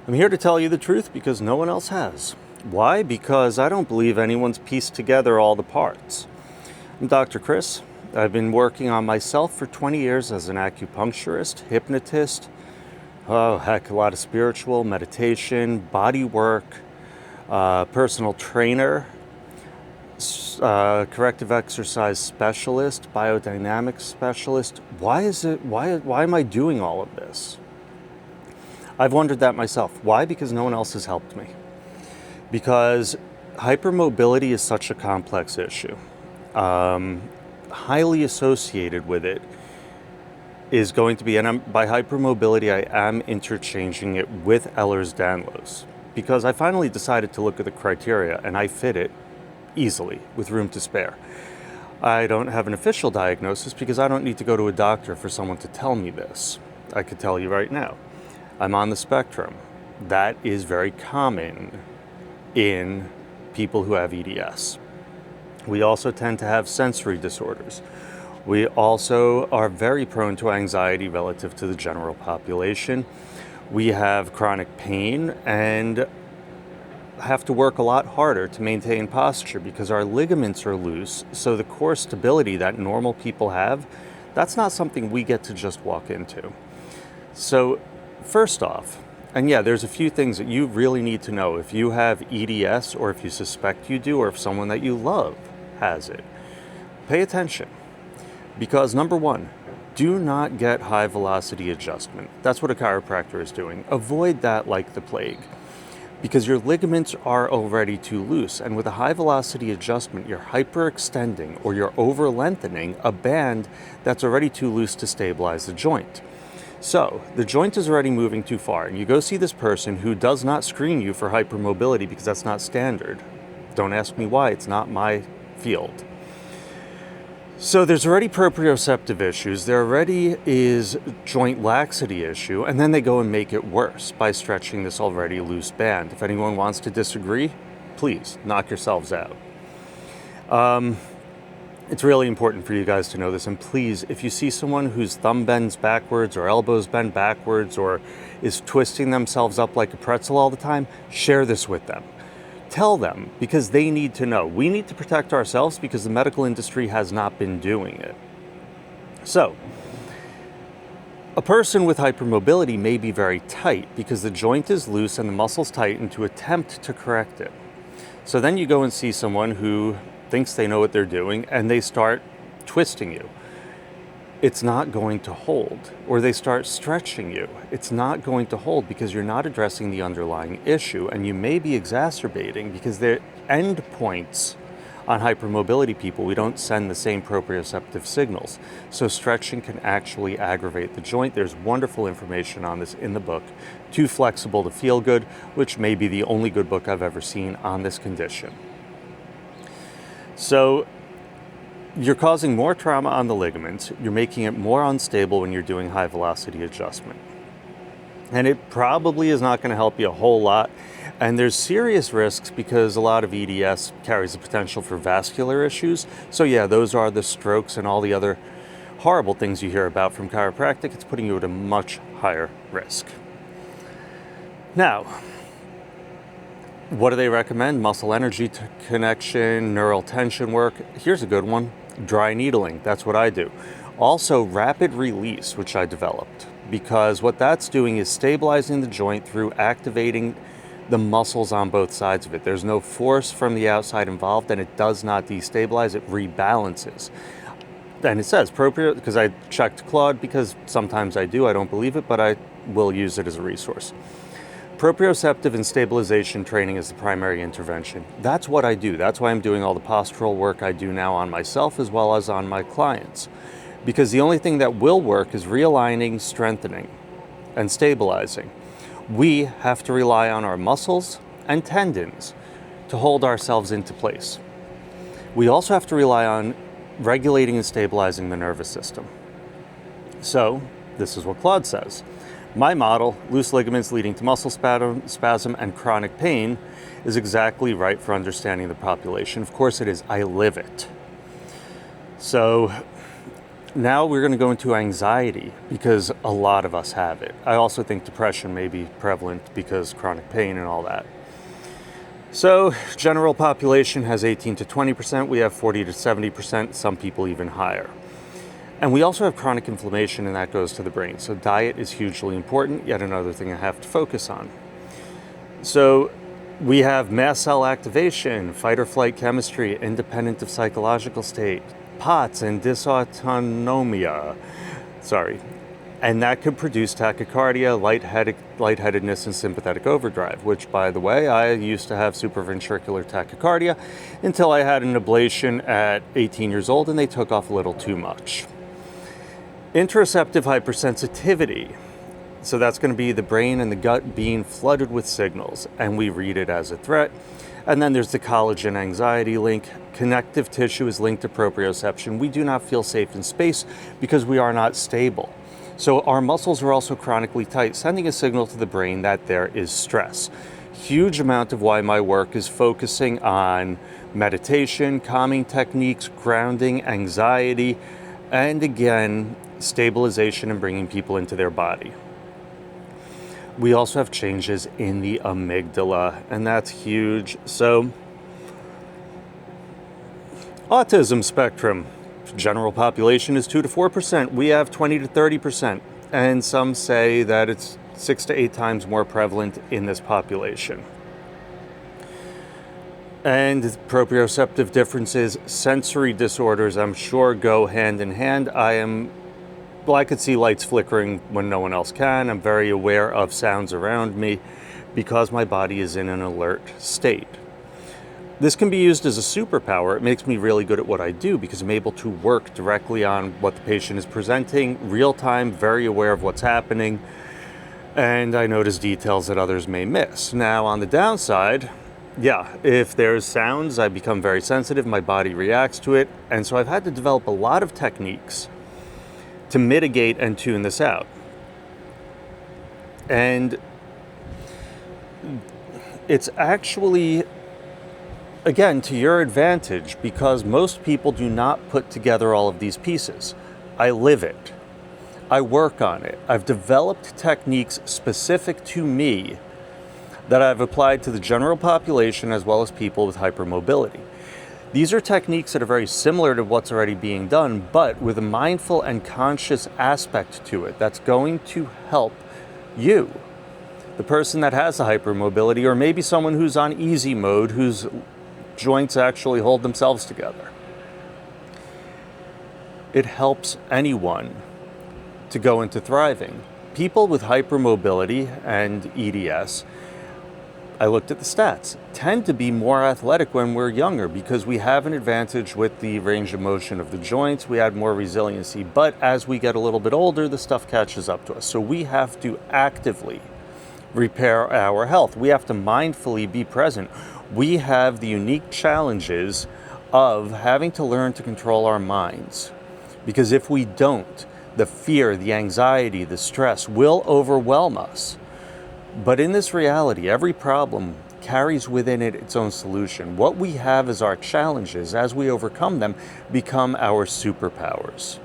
I'm here to tell you the truth because no one else has. Why? Because I don't believe anyone's pieced together all the parts. I'm Dr. Chris. I've been working on myself for 20 years as an acupuncturist, hypnotist, a lot of spiritual, meditation, body work, personal trainer, corrective exercise specialist, biodynamics specialist. Why am I doing all of this? I've wondered that myself. Why? Because no one else has helped me. Because hypermobility is such a complex issue. Highly associated with it is going to be, and by hypermobility I am interchanging it with Ehlers-Danlos, because I finally decided to look at the criteria and I fit it easily with room to spare. I don't have an official diagnosis because I don't need to go to a doctor for someone to tell me this. I could tell you right now. I'm on the spectrum. That is very common in people who have EDS. We also tend to have sensory disorders. We also are very prone to anxiety relative to the general population. We have chronic pain and have to work a lot harder to maintain posture because our ligaments are loose, so the core stability that normal people have, that's not something we get to just walk into. So first off, and yeah, there's a few things that you really need to know if you have EDS or if you suspect you do or if someone that you love has it. Pay attention because number one, do not get high velocity adjustment. That's what a chiropractor is doing. Avoid that like the plague because your ligaments are already too loose, and with a high velocity adjustment, you're hyperextending or you're over lengthening a band that's already too loose to stabilize the joint. So the joint is already moving too far, and you go see this person who does not screen you for hypermobility because that's not standard. Don't ask me why, it's not my field. So there's already proprioceptive issues, there already is joint laxity issue, and then they go and make it worse by stretching this already loose band. If anyone wants to disagree, please knock yourselves out. It's really important for you guys to know this, and please, if you see someone whose thumb bends backwards or elbows bend backwards or is twisting themselves up like a pretzel all the time, share this with them. Tell them, because they need to know. We need to protect ourselves because the medical industry has not been doing it. So, a person with hypermobility may be very tight because the joint is loose and the muscles tighten to attempt to correct it. So then you go and see someone who thinks they know what they're doing and they start twisting you. It's not going to hold. Or they start stretching you. It's not going to hold because you're not addressing the underlying issue, and you may be exacerbating because the end points on hypermobility people, we don't send the same proprioceptive signals. So stretching can actually aggravate the joint. There's wonderful information on this in the book, Too Flexible to Feel Good, which may be the only good book I've ever seen on this condition. So you're causing more trauma on the ligaments. You're making it more unstable when you're doing high velocity adjustment. And it probably is not going to help you a whole lot. And there's serious risks because a lot of EDS carries the potential for vascular issues. So yeah, those are the strokes and all the other horrible things you hear about from chiropractic. It's putting you at a much higher risk. Now, what do they recommend? Muscle energy connection, neural tension work. Here's a good one. Dry needling. That's what I do. Also, rapid release, which I developed, because what that's doing is stabilizing the joint through activating the muscles on both sides of it. There's no force from the outside involved, and it does not destabilize, it rebalances. And it says appropriate, because I checked Claude, because sometimes I do, I don't believe it, but I will use it as a resource. Proprioceptive and stabilization training is the primary intervention. That's what I do. That's why I'm doing all the postural work I do now on myself as well as on my clients. Because the only thing that will work is realigning, strengthening, and stabilizing. We have to rely on our muscles and tendons to hold ourselves into place. We also have to rely on regulating and stabilizing the nervous system. So, this is what Claude says. My model, loose ligaments leading to muscle spasm and chronic pain, is exactly right for understanding the population. Of course it is. I live it. So Now we're going to go into anxiety, because a lot of us have it. I also think depression may be prevalent because chronic pain and all that. So general population has 18 to 20%. We have 40 to 70%, some people even higher. And we also have chronic inflammation, and that goes to the brain. So diet is hugely important, yet another thing I have to focus on. So we have mast cell activation, fight or flight chemistry, independent of psychological state, POTS and dysautonomia. And that could produce tachycardia, lightheadedness, and sympathetic overdrive, which, by the way, I used to have supraventricular tachycardia until I had an ablation at 18 years old and they took off a little too much. Interoceptive hypersensitivity. So that's going to be the brain and the gut being flooded with signals, and we read it as a threat. And then there's the collagen anxiety link. Connective tissue is linked to proprioception. We do not feel safe in space because we are not stable. So our muscles are also chronically tight, sending a signal to the brain that there is stress. Huge amount of why my work is focusing on meditation, calming techniques, grounding, anxiety, and again, stabilization and bringing people into their body. We also have changes in the amygdala, and that's huge. So, autism spectrum. General population is 2 to 4%. We have 20 to 30%. And some say that it's 6 to 8 times more prevalent in this population. And proprioceptive differences, sensory disorders, I'm sure go hand in hand. I could see lights flickering when no one else can. I'm very aware of sounds around me because my body is in an alert state. This can be used as a superpower. It makes me really good at what I do because I'm able to work directly on what the patient is presenting, real time, very aware of what's happening, and I notice details that others may miss. Now, on the downside, if there's sounds, I become very sensitive, my body reacts to it, and so I've had to develop a lot of techniques to mitigate and tune this out. And it's actually, again, to your advantage, because most people do not put together all of these pieces. I live it. I work on it. I've developed techniques specific to me that I've applied to the general population as well as people with hypermobility. These are techniques that are very similar to what's already being done, but with a mindful and conscious aspect to it that's going to help you, the person that has the hypermobility, or maybe someone who's on easy mode, whose joints actually hold themselves together. It helps anyone to go into thriving. People with hypermobility and EDS, I looked at the stats, tend to be more athletic when we're younger because we have an advantage with the range of motion of the joints. We add more resiliency, but as we get a little bit older, the stuff catches up to us. So we have to actively repair our health. We have to mindfully be present. We have the unique challenges of having to learn to control our minds, because if we don't, the fear, the anxiety, the stress will overwhelm us. But in this reality, every problem carries within it its own solution. What we have as our challenges, as we overcome them, become our superpowers.